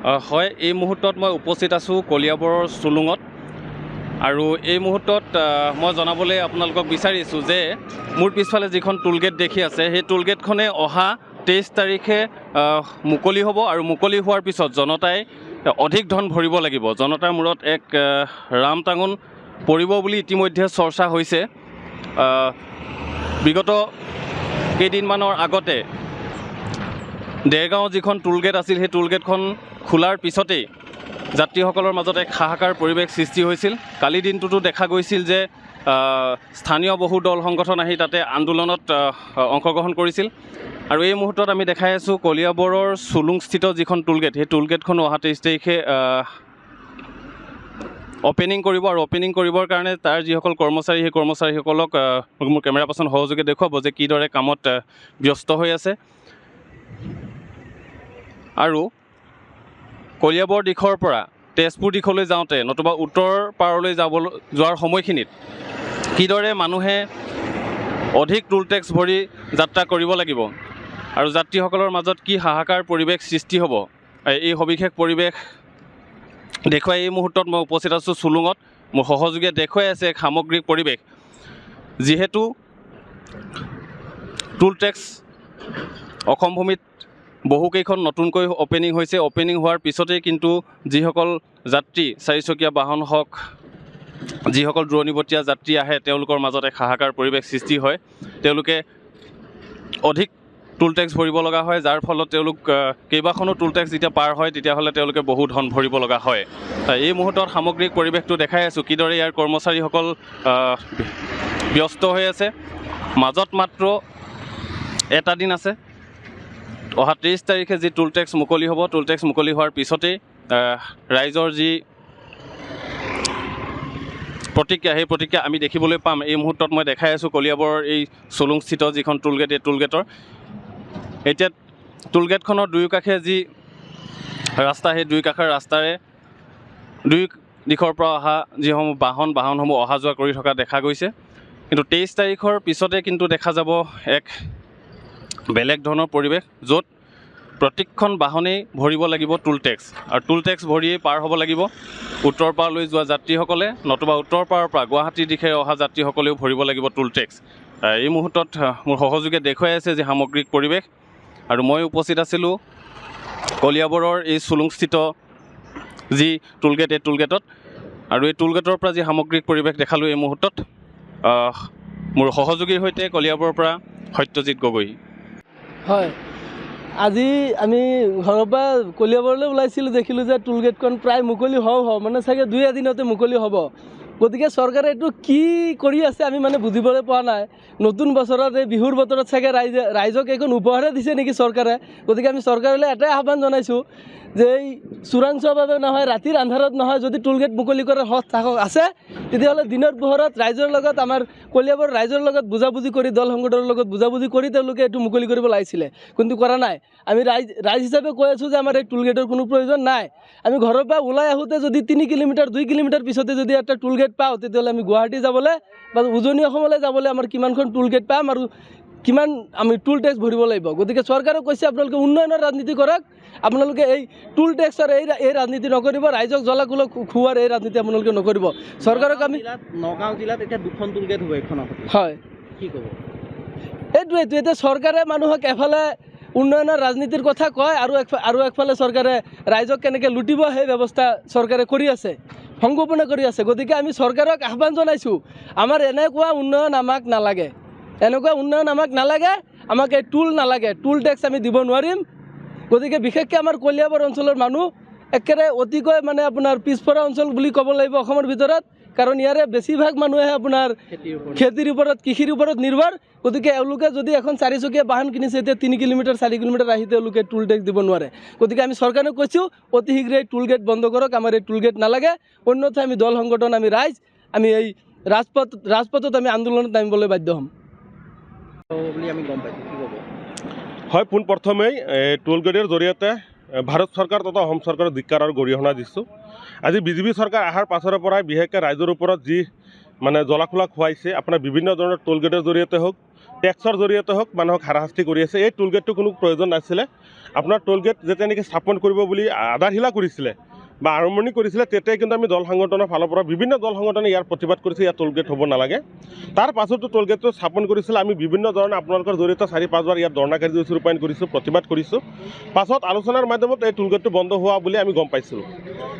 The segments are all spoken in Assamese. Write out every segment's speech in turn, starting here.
হয়, এই মুহূৰ্তত মই উপস্থিত আছোঁ কলিয়াবৰৰ চুলুঙত আৰু এই মুহূৰ্তত মই জনাবলৈ আপোনালোকক বিচাৰিছোঁ যে মোৰ পিছফালে যিখন টোলগেট দেখি আছে সেই টোলগেটখনে অহা 23 তাৰিখে মুকলি হ'ব আৰু মুকলি হোৱাৰ পিছত জনতাই অধিক ধন ভৰিব লাগিব। জনতাৰ মূৰত এক ৰামটাঙোন পৰিব বুলি ইতিমধ্যে চৰ্চা হৈছে। বিগত কেইদিনমানৰ আগতে দেৰগাঁও যিখন টোলগেট আছিল সেই টোলগেটখন খোলাৰ পিছতেই যাত্ৰীসকলৰ মাজত এক হাহাকাৰ পৰিৱেশ সৃষ্টি হৈছিল। কালি দিনটোতো দেখা গৈছিল যে স্থানীয় বহু দল সংগঠন আহি তাতে আন্দোলনত অংশগ্ৰহণ কৰিছিল আৰু এই মুহূৰ্তত আমি দেখাই আছোঁ কলিয়াবৰৰ চুলুংস্থিত যিখন টোলগেট সেই টোলগেটখন অহা 23 তাৰিখে অপেনিং কৰিব আৰু অপেনিং কৰিবৰ কাৰণে তাৰ যিসকল কৰ্মচাৰী সেই কৰ্মচাৰীসকলক মোৰ কেমেৰা পাৰ্চন সহযোগে দেখুৱাব যে কিদৰে কামত ব্যস্ত হৈ আছে। আৰু কলিয়াবৰ দিশৰ পৰা তেজপুৰ দিশলৈ যাওঁতে নতুবা উত্তৰ পাৰলৈ যোৱাৰ সময়খিনিত কিদৰে মানুহে অধিক টোল টেক্স ভৰি যাত্ৰা কৰিব লাগিব আৰু যাত্ৰীসকলৰ মাজত কি হাহাকাৰ পৰিৱেশ সৃষ্টি হ'ব, এই সবিশেষ পৰিৱেশ দেখুৱাই এই মুহূৰ্তত মই উপস্থিত আছোঁ চুলুঙত। মোৰ সহযোগীয়ে দেখুৱাই আছে এক সামগ্ৰিক পৰিৱেশ। যিহেতু টোল টেক্স অসম ভূমিত বহুকেইখন নতুনকৈ অপেনিং হৈছে। অপেনিং হোৱাৰ পিছতেই কিন্তু যিসকল যাত্ৰী চাৰিচকীয়া বাহন হওক, যিসকল দূৰণিবতীয়া যাত্ৰী আহে তেওঁলোকৰ মাজত এক হাহাকাৰ পৰিৱেশ সৃষ্টি হয়। তেওঁলোকে অধিক টোল টেক্স ভৰিব লগা হয়, যাৰ ফলত তেওঁলোক কেইবাখনো টোল টেক্স যেতিয়া পাৰ হয় তেতিয়াহ'লে তেওঁলোকে বহু ধন ভৰিব লগা হয়। এই মুহূৰ্তত সামগ্ৰিক পৰিৱেশটো দেখাই আছোঁ কিদৰে ইয়াৰ কৰ্মচাৰীসকল ব্যস্ত হৈ আছে। মাজত মাত্ৰ এটা দিন আছে, অহা 23 তাৰিখে যি টোল টেক্স মুকলি হ'ব। টোল টেক্স মুকলি হোৱাৰ পিছতেই ৰাইজৰ যি প্ৰতিক্ৰিয়া সেই প্ৰতিক্ৰিয়া আমি দেখিবলৈ পাম। এই মুহূৰ্তত মই দেখাই আছোঁ কলিয়াবৰৰ এই চুলুংস্থিত যিখন টোলগেট এই টোলগেটৰ এতিয়া টোলগেটখনৰ দুয়োকাষে যি ৰাস্তা সেই দুয়োকাষৰ ৰাস্তাৰে দুই দিশৰ পৰা অহা যিসমূহ বাহনসমূহ অহা যোৱা কৰি থকা দেখা গৈছে। কিন্তু 23 তাৰিখৰ পিছতে কিন্তু দেখা যাব এক বেলেগ ধৰণৰ পৰিৱেশ, য'ত প্ৰত্যেকখন বাহনেই ভৰিব লাগিব টোল টেক্স আৰু টোল টেক্স ভৰিয়েই পাৰ হ'ব লাগিব উত্তৰ পাৰলৈ যোৱা যাত্ৰীসকলে, নতুবা উত্তৰ পাৰৰ পৰা গুৱাহাটীৰ দিশে অহা যাত্ৰীসকলেও ভৰিব লাগিব টোল টেক্স। এই মুহূৰ্তত মোৰ সহযোগে দেখুৱাই আছে যে সামগ্ৰিক পৰিৱেশ আৰু মই উপস্থিত আছিলোঁ কলিয়াবৰৰ এই চুলুংস্থিত যি টোলগেট এই টোলগেটত আৰু এই টোলগেটৰ পৰা যি সামগ্ৰিক পৰিৱেশ দেখালোঁ এই মুহূৰ্তত। মোৰ সহযোগীৰ সৈতে কলিয়াবৰৰ পৰা সত্যজিৎ গগৈ। হয়, আজি আমি ঘৰৰ পৰা কলিয়াবৰলৈ ওলাইছিলোঁ, দেখিলোঁ যে টোলগেটখন প্ৰায় মুকলি হওঁ মানে চাগে 2 এদিনতে মুকলি হ'ব। গতিকে চৰকাৰে এইটো কি কৰি আছে আমি মানে বুজিবলৈ পোৱা নাই। নতুন বছৰত এই বিহুৰ বতৰত চাগে ৰাইজক এইখন উপহাৰে দিছে নেকি চৰকাৰে। গতিকে আমি চৰকাৰলৈ এটাই আহ্বান জনাইছোঁ যে এই চোৰাংচোৱাভাৱে নহয়, ৰাতিৰ আন্ধাৰত নহয়, যদি টোলগেট মুকলি কৰাৰ হক আছে তেতিয়াহ'লে দিনৰ পোহৰত ৰাইজৰ লগত, আমাৰ কলিয়াবৰ ৰাইজৰ লগত বুজাবুজি কৰি, দল সংগঠনৰ লগত বুজাবুজি কৰি তেওঁলোকে এইটো মুকলি কৰিব লাগিছিলে, কিন্তু কৰা নাই। আমি ৰাইজ হিচাপে কৈ আছোঁ যে আমাৰ এই টোলগেটৰ কোনো প্ৰয়োজন নাই। আমি ঘৰৰ পৰা ওলাই আহোঁতে যদি 3 কিলোমিটাৰ 2 কিলোমিটাৰ পিছতে যদি এটা টোলগেট পাওঁ তেতিয়াহ'লে আমি গুৱাহাটী যাবলৈ বা উজনি অসমলৈ যাবলৈ আমাৰ কিমানখন টোলগেট পাম আৰু কিমান আমি টোল টেক্স ভৰিব লাগিব। গতিকে চৰকাৰে কৈছে আপোনালোকে উন্নয়নৰ ৰাজনীতি কৰক, আপোনালোকে এই টোল টেক্সৰ এই ৰাজনীতি নকৰিব, ৰাইজক জ্বলা-কুলা খোৱাৰ এই ৰাজনীতি আপোনালোকে নকৰিব। চৰকাৰক আমি নগাঁও জিলাত এতিয়া 2খন টোলগেট হ'ব এইখনত, হয় কি ক'ব? এইটো এতিয়া চৰকাৰে মানুহক এফালে উন্নয়নৰ ৰাজনীতিৰ কথা কয় আৰু একফালে চৰকাৰে ৰাইজক কেনেকৈ লুটিব সেই ব্যৱস্থা চৰকাৰে কৰি আছে, সংগোপনে কৰি আছে। গতিকে আমি চৰকাৰক আহ্বান জনাইছোঁ, আমাৰ এনেকুৱা উন্নয়ন আমাক নালাগে, আমাক এই টোল নালাগে, টোল টেক্স আমি দিব নোৱাৰিম। গতিকে বিশেষকৈ আমাৰ কলিয়াবৰ অঞ্চলৰ মানুহ একেবাৰে অতিকৈ মানে আপোনাৰ পিছপৰা অঞ্চল বুলি ক'ব লাগিব অসমৰ ভিতৰত, কাৰণ ইয়াৰে বেছিভাগ মানুহে আপোনাৰ খেতিৰ ওপৰত, কৃষিৰ ওপৰত নিৰ্ভৰ। গতিকে এওঁলোকে যদি এখন 4চকীয়া বাহন কিনিছে, এতিয়া 3 কিলোমিটাৰ 4 কিলোমিটাৰ আহি তেওঁলোকে টোল টেক্স দিব নোৱাৰে। গতিকে আমি চৰকাৰক কৈছোঁ অতি শীঘ্ৰে এই টোল গেট বন্ধ কৰক, আমাৰ এই টোল গেট নালাগে। অন্যথা আমি দল সংগঠন, আমি এই ৰাজপথত আমি আন্দোলনত নামিবলৈ বাধ্য হ'ম বুলি আমি গম পাইছোঁ, কি ক'ব? হয়, পোনপ্ৰথমেই টোল গেটৰ জৰিয়তে ভাৰত চৰকাৰ তথা অসম চৰকাৰৰ ধিক্কাৰ আৰু গৰিহণা দিছোঁ। আজি বিজেপি চৰকাৰ অহাৰ পাছৰে পৰাই বিশেষকৈ ৰাইজৰ ওপৰত যি মানে জ্বলা-খোলা খুৱাইছে, আপোনাৰ বিভিন্ন ধৰণৰ টোল গেটৰ জৰিয়তে হওক, টেক্সৰ জৰিয়তে হওক মানুহক হাৰাশাস্তি কৰি আছে। এই টোল গেটটো কোনো প্ৰয়োজন নাছিলে। আপোনাৰ টোল গেট যেতিয়া নেকি স্থাপন কৰিব বুলি আধাৰশিলা কৰিছিলে বা আৰম্ভণি কৰিছিলে, তেতিয়াই কিন্তু আমি দল সংগঠনৰ ফালৰ পৰা বিভিন্ন দল সংগঠনে ইয়াৰ প্ৰতিবাদ কৰিছে, ইয়াত টোল গেট হ'ব নালাগে। তাৰ পাছতো টোল গেটটো স্থাপন কৰিছিলে। আমি বিভিন্ন ধৰণে আপোনালোকৰ জৰিয়তে 4-5 বাৰ ইয়াত ধৰ্ণা কাৰ্যসূচী ৰূপায়ণ কৰিছোঁ, প্ৰতিবাদ কৰিছোঁ। পাছত আলোচনাৰ মাধ্যমত এই টোল গেটটো বন্ধ হোৱা বুলি আমি গম পাইছিলোঁ।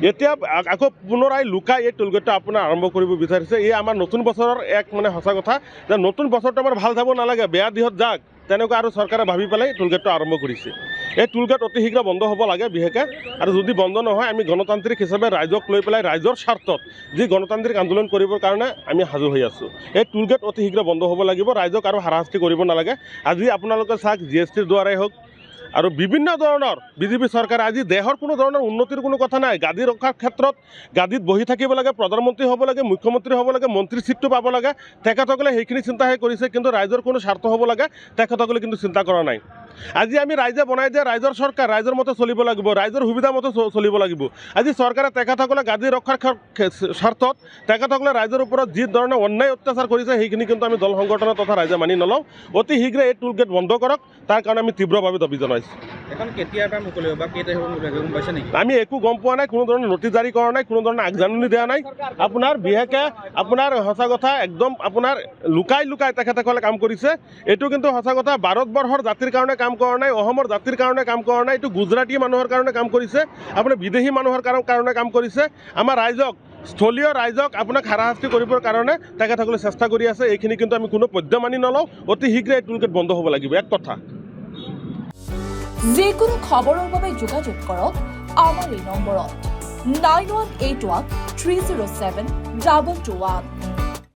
এতিয়া আকৌ পুনৰাই লুকাই এই টোল গেটটো আপোনাৰ আৰম্ভ কৰিব বিচাৰিছে। এই আমাৰ নতুন বছৰৰ এক মানে সঁচা কথা যে নতুন বছৰটো আমাৰ ভাল যাব নালাগে, বেয়া দিশত যাক, তেনেকুৱা আৰু চৰকাৰে ভাবি পেলাই টোল গেটটো আৰম্ভ কৰিছে। এই টোল গেট অতি শীঘ্ৰে বন্ধ হ'ব লাগে বিশেষকৈ, আৰু যদি বন্ধ নহয় আমি গণতান্ত্ৰিক হিচাপে ৰাইজক লৈ পেলাই ৰাইজৰ স্বাৰ্থত যি গণতান্ত্ৰিক আন্দোলন কৰিবৰ কাৰণে আমি সাজু হৈ আছোঁ। এই টোল গেট অতি শীঘ্ৰে বন্ধ হ'ব লাগিব, ৰাইজক আৰু হাৰাশাস্তি কৰিব নালাগে। আজি আপোনালোকে চাওক GSTৰ দ্বাৰাই হওক আৰু বিভিন্ন ধৰণৰ বিজেপি চৰকাৰে আজি দেশৰ কোনো ধৰণৰ উন্নতিৰ কোনো কথা নাই। গাদী ৰক্ষাৰ ক্ষেত্ৰত গাদীত বহি থাকিব লাগে, প্ৰধানমন্ত্ৰী হ'ব লাগে, মুখ্যমন্ত্ৰী হ'ব লাগে, মন্ত্ৰী চিটটো পাব লাগে, তেখেতসকলে সেইখিনি চিন্তাহে কৰিছে। কিন্তু ৰাইজৰ কোনো স্বাৰ্থ হ'ব লাগে তেখেতসকলে কিন্তু চিন্তা কৰা নাই। আজি আমি ৰাইজে বনাই দিয়া ৰাইজৰ চৰকাৰ, ৰাইজৰ মতে চলিব লাগিব, ৰাইজৰ সুবিধা মতে চলিব লাগিব। আজি চৰকাৰে তেখেতসকলে গাদী ৰক্ষাৰ স্বাৰ্থত তেখেতসকলে ৰাইজৰ ওপৰত যি ধৰণে অন্যায় অত্যাচাৰ কৰিছে, সেইখিনি কিন্তু আমি দল সংগঠন তথা ৰাইজে মানি নলওঁ। অতি শীঘ্ৰে এই টোল গেট বন্ধ কৰক, তাৰ কাৰণে আমি তীব্ৰভাৱে দাবী জনাইছোঁ। এখন কেতিয়াৰ পৰা মুকলি হ'ব বা কেই তাৰিখৰ মুকলি হ'ব গম পাইছে নেকি? আমি একো গম পোৱা নাই, কোনো ধৰণৰ নটিচ জাৰি কৰা নাই, কোনো ধৰণৰ আগজাননী দিয়া নাই। আপোনাৰ বিশেষকৈ আপোনাৰ সঁচা কথা একদম আপোনাৰ লুকাই তেখেতসকলে কাম কৰিছে। এইটো কিন্তু সঁচা কথা, ভাৰতবৰ্ষৰ জাতিৰ কাৰণে কাম কৰা নাই, অসমৰ জাতিৰ কাৰণে কাম কৰা নাই, এইটো গুজৰাটী মানুহৰ কাৰণে কাম কৰিছে, আপোনাৰ বিদেশী মানুহৰ কাৰণে কাম কৰিছে। আমাৰ ৰাইজক, স্থলীয় ৰাইজক আপোনাক হাৰাশাস্তি কৰিবৰ কাৰণে তেখেতসকলে চেষ্টা কৰি আছে। এইখিনি কিন্তু আমি কোনো পদ্য মানি নলওঁ। অতি শীঘ্ৰে এই টোল গেট বন্ধ হ'ব লাগিব, এক কথা। যিকোনো খবৰৰ বাবে যোগাযোগ কৰক আমাৰ এই নম্বৰত 9181 307 221।